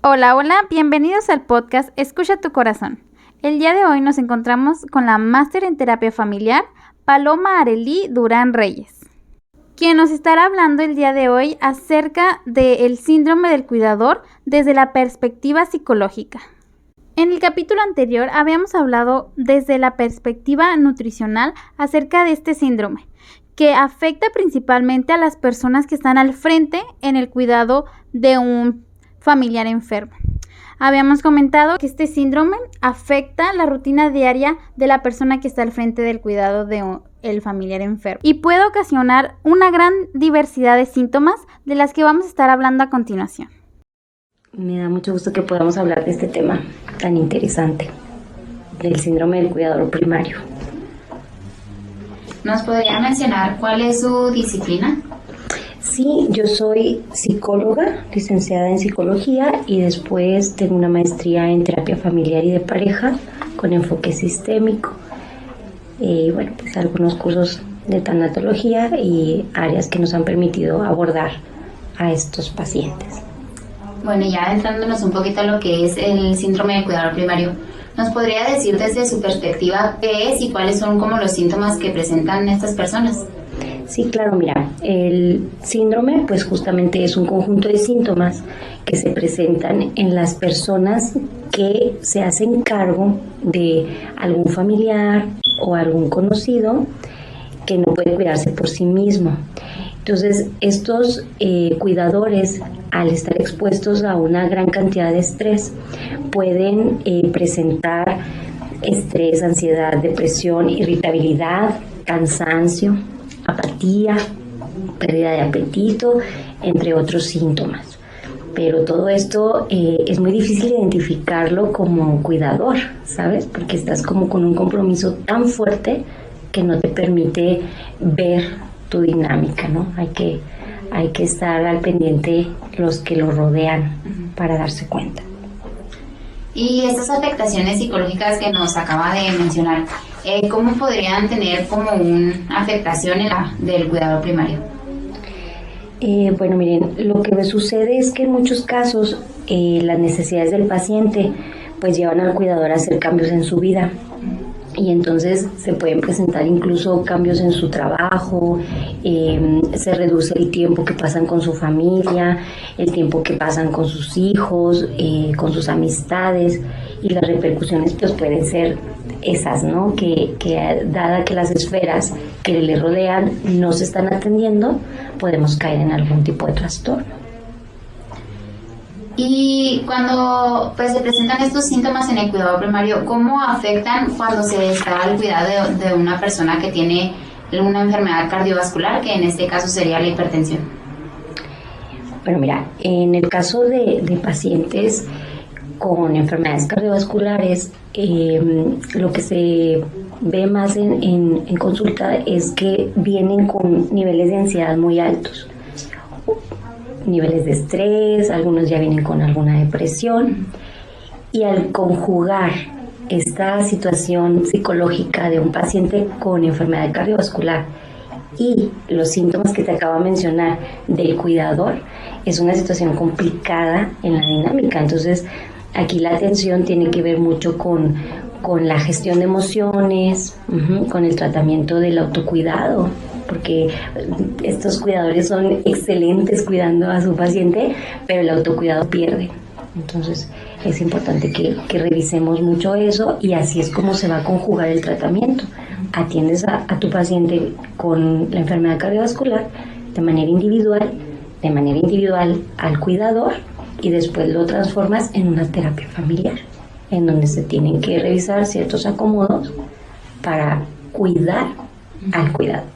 Hola, hola, bienvenidos al podcast Escucha tu Corazón. El día de hoy nos encontramos con la máster en terapia familiar, Paloma Arely Durán Reyes, quien nos estará hablando el día de hoy acerca del síndrome del cuidador desde la perspectiva psicológica. En el capítulo anterior habíamos hablado desde la perspectiva nutricional acerca de este síndrome, que afecta principalmente a las personas que están al frente en el cuidado de un familiar enfermo. Habíamos comentado que este síndrome afecta la rutina diaria de la persona que está al frente del cuidado del familiar enfermo y puede ocasionar una gran diversidad de síntomas de las que vamos a estar hablando a continuación. Me da mucho gusto que podamos hablar de este tema tan interesante, del síndrome del cuidador primario. ¿Nos podría mencionar cuál es su disciplina? Sí, yo soy psicóloga, licenciada en psicología y después tengo una maestría en terapia familiar y de pareja con enfoque sistémico. Pues algunos cursos de tanatología y áreas que nos han permitido abordar a estos pacientes. Bueno, ya adentrándonos un poquito a lo que es el síndrome del cuidador primario, ¿nos podría decir desde su perspectiva qué es y cuáles son como los síntomas que presentan estas personas? Sí, claro, mira, el síndrome pues justamente es un conjunto de síntomas que se presentan en las personas que se hacen cargo de algún familiar o algún conocido que no puede cuidarse por sí mismo. Entonces, estos cuidadores, al estar expuestos a una gran cantidad de estrés, pueden presentar estrés, ansiedad, depresión, irritabilidad, cansancio, apatía, pérdida de apetito, entre otros síntomas. Pero todo esto es muy difícil identificarlo como cuidador, ¿sabes? Porque estás como con un compromiso tan fuerte que no te permite ver tu dinámica, ¿no? Hay que estar al pendiente los que lo rodean para darse cuenta. Y estas afectaciones psicológicas que nos acaba de mencionar, ¿cómo podrían tener como una afectación del cuidador primario? Miren, lo que sucede es que en muchos casos las necesidades del paciente pues llevan al cuidador a hacer cambios en su vida. Y entonces se pueden presentar incluso cambios en su trabajo, se reduce el tiempo que pasan con su familia, el tiempo que pasan con sus hijos, con sus amistades, y las repercusiones pues pueden ser esas, ¿no? Que dada que las esferas que le rodean no se están atendiendo, podemos caer en algún tipo de trastorno. Y cuando pues se presentan estos síntomas en el cuidado primario, ¿cómo afectan cuando se está al cuidado de una persona que tiene una enfermedad cardiovascular, que en este caso sería la hipertensión? Bueno, mira, en el caso de pacientes con enfermedades cardiovasculares, lo que se ve más en consulta es que vienen con niveles de ansiedad muy altos, niveles de estrés, algunos ya vienen con alguna depresión, y al conjugar esta situación psicológica de un paciente con enfermedad cardiovascular y los síntomas que te acabo de mencionar del cuidador, es una situación complicada en la dinámica. Entonces aquí la atención tiene que ver mucho con la gestión de emociones, con el tratamiento del autocuidado, porque estos cuidadores son excelentes cuidando a su paciente, pero el autocuidado pierde. Entonces es importante que revisemos mucho eso, y así es como se va a conjugar el tratamiento. Atiendes a tu paciente con la enfermedad cardiovascular de manera individual al cuidador, y después lo transformas en una terapia familiar, en donde se tienen que revisar ciertos acomodos para cuidar al cuidador.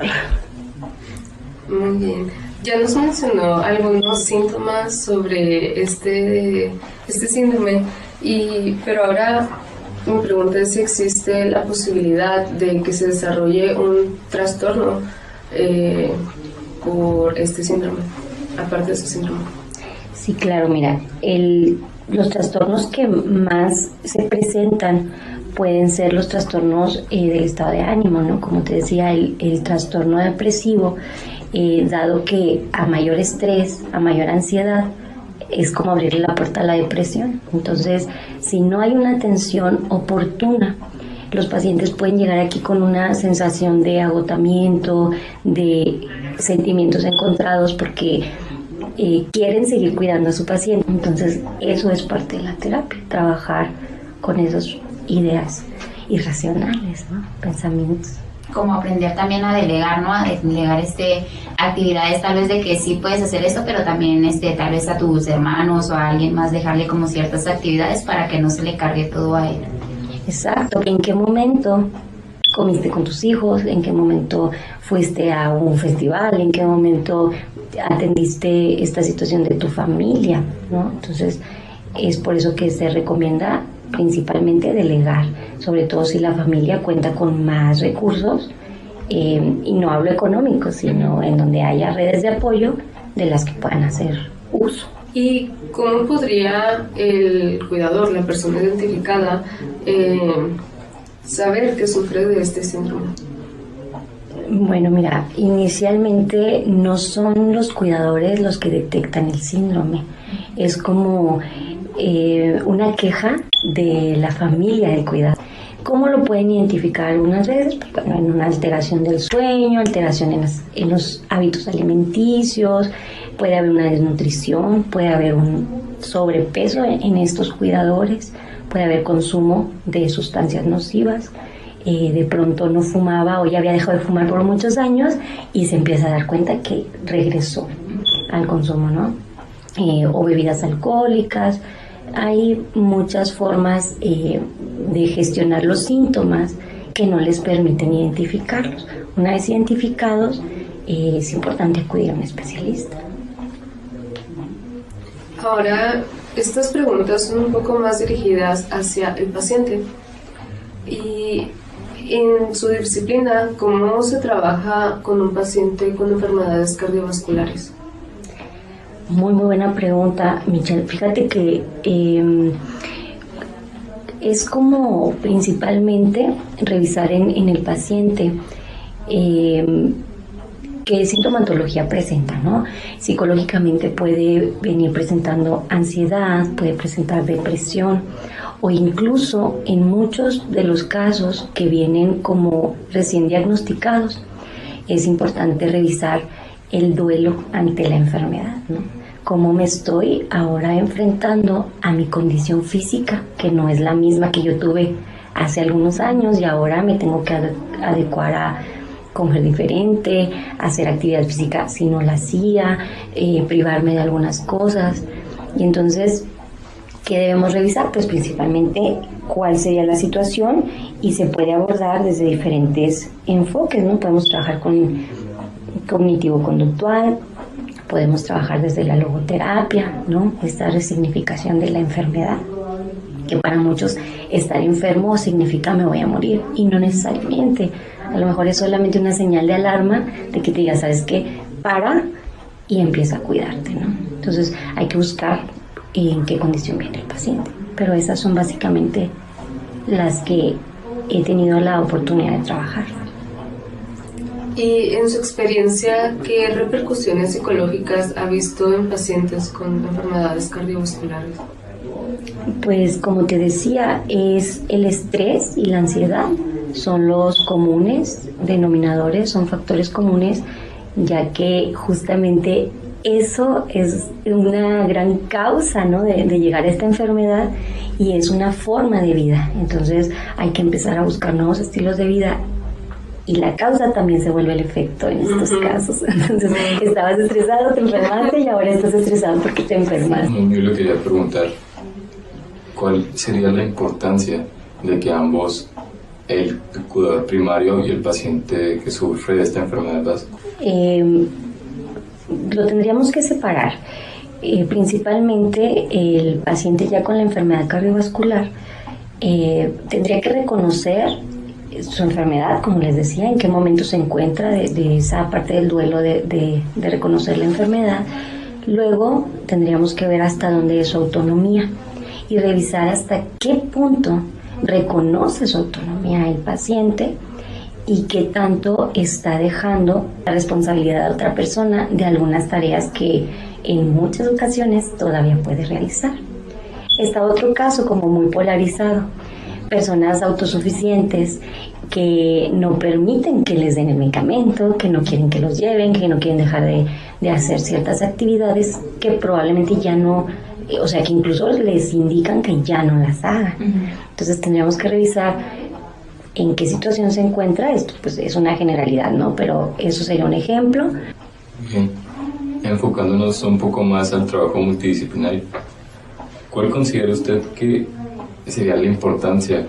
Muy bien. Ya nos mencionó algunos síntomas sobre este síndrome, pero ahora mi pregunta es si existe la posibilidad de que se desarrolle un trastorno por este síndrome, aparte de este síndrome. Sí, claro, mira, los trastornos que más se presentan pueden ser los trastornos del estado de ánimo, ¿no? Como te decía, el trastorno depresivo, dado que a mayor estrés, a mayor ansiedad, es como abrirle la puerta a la depresión. Entonces, si no hay una atención oportuna, los pacientes pueden llegar aquí con una sensación de agotamiento, de sentimientos encontrados, porque quieren seguir cuidando a su paciente. Entonces, eso es parte de la terapia, trabajar con esas ideas irracionales, ¿no? Pensamientos. Como aprender también a delegar, ¿no? A delegar actividades tal vez de que sí puedes hacer esto, pero también tal vez a tus hermanos o a alguien más dejarle como ciertas actividades para que no se le cargue todo a él. Exacto. ¿En qué momento comiste con tus hijos? ¿En qué momento fuiste a un festival? ¿En qué momento atendiste esta situación de tu familia, ¿no? Entonces, es por eso que se recomienda principalmente delegar, sobre todo si la familia cuenta con más recursos, y no hablo económicos, sino en donde haya redes de apoyo de las que puedan hacer uso. ¿Y cómo podría el cuidador, la persona identificada, saber que sufre de este síndrome? Bueno, mira, inicialmente no son los cuidadores los que detectan el síndrome, es como una queja de la familia del cuidado. ¿Cómo lo pueden identificar algunas veces? Pues, bueno, en una alteración del sueño, alteración en los hábitos alimenticios, puede haber una desnutrición, puede haber un sobrepeso en estos cuidadores, puede haber consumo de sustancias nocivas, de pronto no fumaba o ya había dejado de fumar por muchos años y se empieza a dar cuenta que regresó al consumo, ¿no? O bebidas alcohólicas. Hay muchas formas de gestionar los síntomas que no les permiten identificarlos. Una vez identificados, es importante acudir a un especialista. Ahora, estas preguntas son un poco más dirigidas hacia el paciente. Y en su disciplina, ¿cómo se trabaja con un paciente con enfermedades cardiovasculares? Muy buena pregunta, Michelle. Fíjate que es como principalmente revisar en el paciente qué sintomatología presenta, ¿no? Psicológicamente puede venir presentando ansiedad, puede presentar depresión o incluso en muchos de los casos que vienen como recién diagnosticados, es importante revisar el duelo ante la enfermedad, ¿no? Cómo me estoy ahora enfrentando a mi condición física, que no es la misma que yo tuve hace algunos años y ahora me tengo que adecuar a comer diferente, hacer actividad física si no la hacía, privarme de algunas cosas. Y entonces, ¿qué debemos revisar? Pues principalmente cuál sería la situación y se puede abordar desde diferentes enfoques, ¿no? Podemos trabajar con cognitivo-conductual, podemos trabajar desde la logoterapia, ¿no? Esta resignificación de la enfermedad, que para muchos estar enfermo significa me voy a morir, y no necesariamente. A lo mejor es solamente una señal de alarma de que te diga, ¿sabes qué? Para y empieza a cuidarte, ¿no? Entonces hay que buscar en qué condición viene el paciente. Pero esas son básicamente las que he tenido la oportunidad de trabajar. Y en su experiencia, ¿qué repercusiones psicológicas ha visto en pacientes con enfermedades cardiovasculares? Pues como te decía, es el estrés y la ansiedad, son los comunes denominadores, son factores comunes, ya que justamente eso es una gran causa, ¿no? de llegar a esta enfermedad, y es una forma de vida. Entonces hay que empezar a buscar nuevos estilos de vida. Y la causa también se vuelve el efecto en estos casos. Entonces, estabas estresado, te enfermaste y ahora estás estresado porque te enfermaste. Yo le quería preguntar, ¿cuál sería la importancia de que ambos, el cuidador primario y el paciente que sufre de esta enfermedad, lo tendríamos que separar? Principalmente el paciente ya con la enfermedad cardiovascular tendría que reconocer su enfermedad, como les decía, en qué momento se encuentra de esa parte del duelo de reconocer la enfermedad. Luego tendríamos que ver hasta dónde es su autonomía y revisar hasta qué punto reconoce su autonomía el paciente y qué tanto está dejando la responsabilidad a otra persona de algunas tareas que en muchas ocasiones todavía puede realizar. Está otro caso como muy polarizado, personas autosuficientes que no permiten que les den el medicamento, que no quieren que los lleven, que no quieren dejar de hacer ciertas actividades que probablemente ya no, o sea, que incluso les indican que ya no las hagan. Entonces tendríamos que revisar en qué situación se encuentra esto. Pues es una generalidad, ¿no? Pero eso sería un ejemplo. Bien, enfocándonos un poco más al trabajo multidisciplinario, ¿cuál considera usted que sería la importancia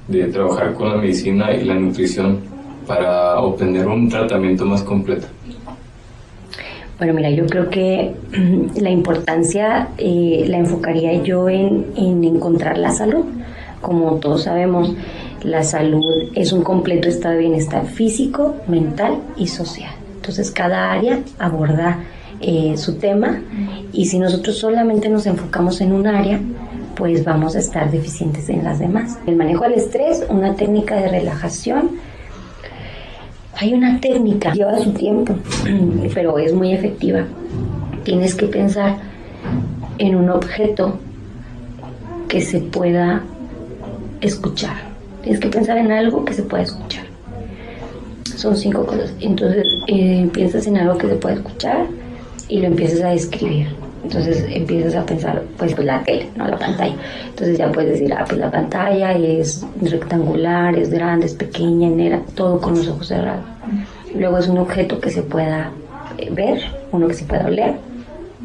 de trabajar con la medicina y la nutrición para obtener un tratamiento más completo? Bueno, mira, yo creo que la importancia la enfocaría yo en encontrar la salud. Como todos sabemos, la salud es un completo estado de bienestar físico, mental y social. Entonces, cada área aborda su tema, y si nosotros solamente nos enfocamos en un área, pues vamos a estar deficientes en las demás. El manejo del estrés, una técnica de relajación. Hay una técnica, lleva su tiempo, pero es muy efectiva. Tienes que pensar en un objeto que se pueda escuchar. Tienes que pensar en algo que se pueda escuchar. Son 5 cosas. Entonces, piensas en algo que se pueda escuchar y lo empiezas a describir. Entonces empiezas a pensar, pues la tele, no la pantalla. Entonces ya puedes decir, pues la pantalla es rectangular, es grande, es pequeña, negra, todo con los ojos cerrados. Luego es un objeto que se pueda ver, uno que se pueda oler,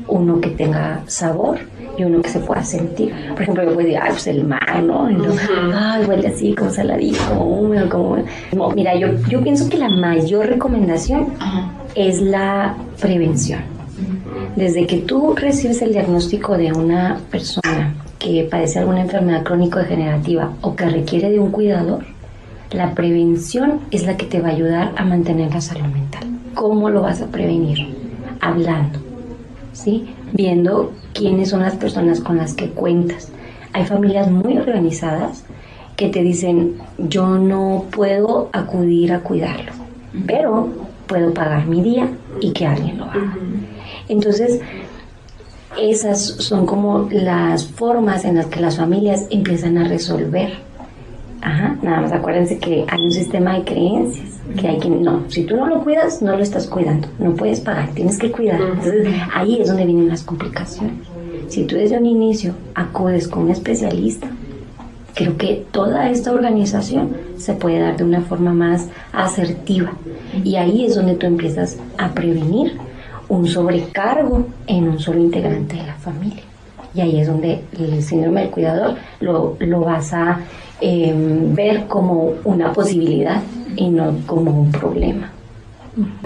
uno que tenga sabor y uno que se pueda sentir. Por ejemplo, yo puedo decir, pues el mar, ¿no? Ay, huele así, como saladito, como húmedo, como... No, mira, yo pienso que la mayor recomendación es la prevención. Desde que tú recibes el diagnóstico de una persona que padece alguna enfermedad crónico-degenerativa o que requiere de un cuidador, la prevención es la que te va a ayudar a mantener la salud mental. ¿Cómo lo vas a prevenir? Hablando, ¿sí? Viendo quiénes son las personas con las que cuentas. Hay familias muy organizadas que te dicen, yo no puedo acudir a cuidarlo, pero puedo pagar mi día y que alguien lo haga. Entonces, esas son como las formas en las que las familias empiezan a resolver. Nada más acuérdense que hay un sistema de creencias, que hay quien, no, si tú no lo cuidas, no lo estás cuidando, no puedes pagar, tienes que cuidar. Entonces, ahí es donde vienen las complicaciones. Si tú desde un inicio acudes con un especialista, creo que toda esta organización se puede dar de una forma más asertiva. Y ahí es donde tú empiezas a prevenir un sobrecargo en un solo integrante de la familia. Y ahí es donde el síndrome del cuidador lo vas a ver como una posibilidad y no como un problema.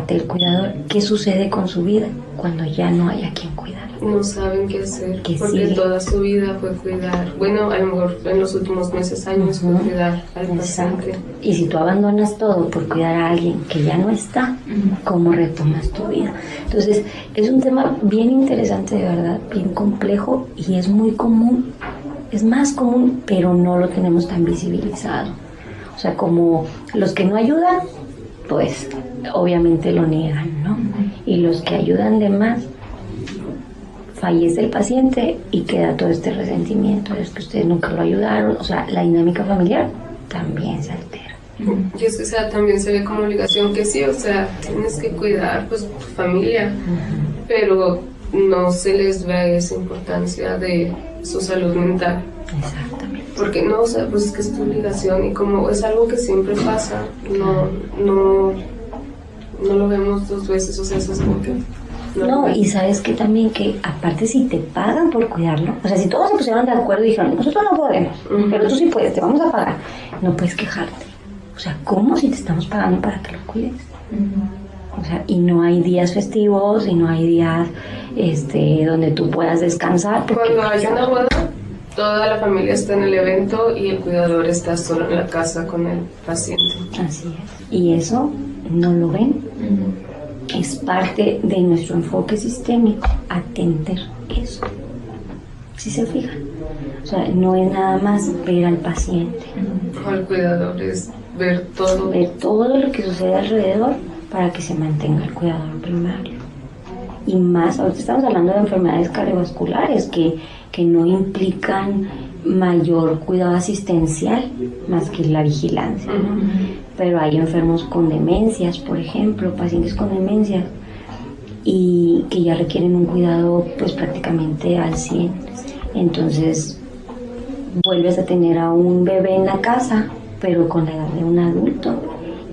El cuidador, ¿qué sucede con su vida cuando ya no hay a quien cuidar? No saben qué hacer, ¿Qué porque sigue? toda su vida fue cuidar. Bueno, a lo mejor en los últimos meses, años fue cuidar al paciente. Y si tú abandonas todo por cuidar a alguien que ya no está, ¿cómo retomas tu vida? Entonces, es un tema bien interesante, de verdad, bien complejo, y es muy común, es más común, pero no lo tenemos tan visibilizado. O sea, como los que no ayudan, pues obviamente lo niegan, ¿no? Y los que ayudan de más, fallece el paciente y queda todo este resentimiento, es que ustedes nunca lo ayudaron. O sea, la dinámica familiar también se altera. Y eso, o sea, también se ve como obligación que sí, o sea, tienes que cuidar pues tu familia, pero no se les ve esa importancia de su salud mental. Exactamente. Porque no, o sea, pues es que es tu obligación, y como es algo que siempre pasa, no lo vemos 2 veces, o sea, eso es como que... No, y sabes que también que aparte si te pagan por cuidarlo, o sea, si todos se pusieron de acuerdo y dijeron, nosotros no podemos, pero tú sí puedes, te vamos a pagar, no puedes quejarte. O sea, ¿cómo si te estamos pagando para que lo cuides? O sea, y no hay días festivos y no hay días donde tú puedas descansar. Cuando hay una boda, toda la familia está en el evento y el cuidador está solo en la casa con el paciente. Así es. Y eso no lo ven. Es parte de nuestro enfoque sistémico, atender eso. ¿Sí se fijan? O sea, no es nada más ver al paciente. Al cuidador es ver todo. Ver todo lo que sucede alrededor para que se mantenga el cuidador primario. y más, ahorita estamos hablando de enfermedades cardiovasculares que no implican mayor cuidado asistencial más que la vigilancia, ¿no? Pero hay enfermos con demencias, por ejemplo, pacientes con demencias y que ya requieren un cuidado pues prácticamente al 100. Entonces vuelves a tener a un bebé en la casa, pero con la edad de un adulto,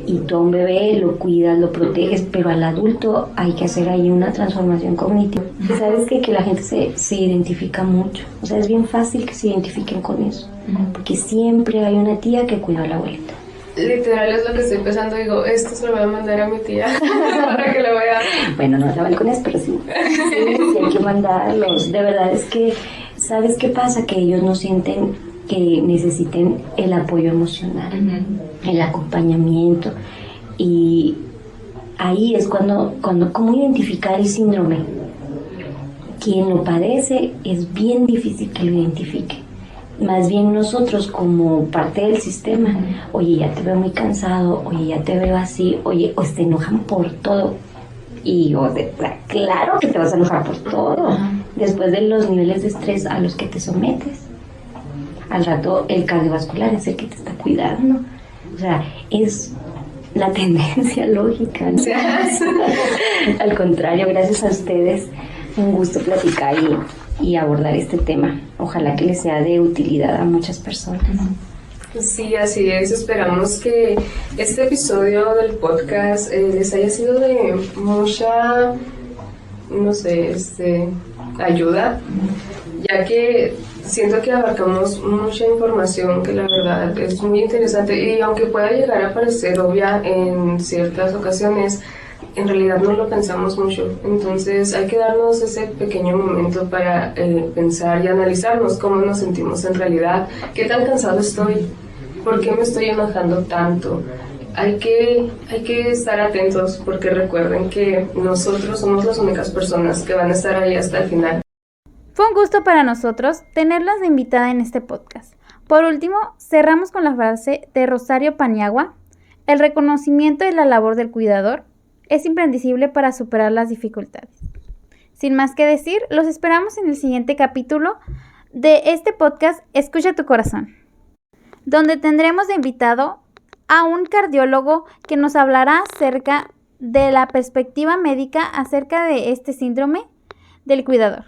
y tú a un bebé lo cuidas, lo proteges, pero al adulto hay que hacer ahí una transformación cognitiva. Sabes que la gente se identifica mucho, o sea, es bien fácil que se identifiquen con eso, porque siempre hay una tía que cuida a la abuelita. Literal es lo que estoy pensando, digo, esto se lo voy a mandar a mi tía para que lo vea. Bueno, no la balcones, pero sí hay que mandarlos. De verdad es que, ¿sabes qué pasa? Que ellos no sienten que necesiten el apoyo emocional, el acompañamiento, y ahí es cuando cómo identificar el síndrome. Quien lo padece es bien difícil que lo identifique. Más bien nosotros como parte del sistema, oye, ya te veo muy cansado, oye, ya te veo así, oye, o te enojan por todo. Y yo, claro que te vas a enojar por todo, después de los niveles de estrés a los que te sometes. Al rato el cardiovascular es el que te está cuidando. O sea, es la tendencia lógica, ¿no? Al contrario, gracias a ustedes, un gusto platicar y abordar este tema. Ojalá que les sea de utilidad a muchas personas. Sí, así es. Esperamos que este episodio del podcast les haya sido de mucha, no sé, ayuda, ya que siento que abarcamos mucha información que la verdad es muy interesante, y aunque pueda llegar a parecer obvia en ciertas ocasiones, en realidad no lo pensamos mucho. Entonces hay que darnos ese pequeño momento para pensar y analizarnos cómo nos sentimos en realidad, qué tan cansado estoy, por qué me estoy enojando tanto. Hay que estar atentos, porque recuerden que nosotros somos las únicas personas que van a estar ahí hasta el final. Fue un gusto para nosotros tenerlas de invitada en este podcast. Por último, cerramos con la frase de Rosario Paniagua: el reconocimiento de la labor del cuidador es imprescindible para superar las dificultades. Sin más que decir, los esperamos en el siguiente capítulo de este podcast Escucha tu corazón, donde tendremos de invitado a un cardiólogo que nos hablará acerca de la perspectiva médica acerca de este síndrome del cuidador.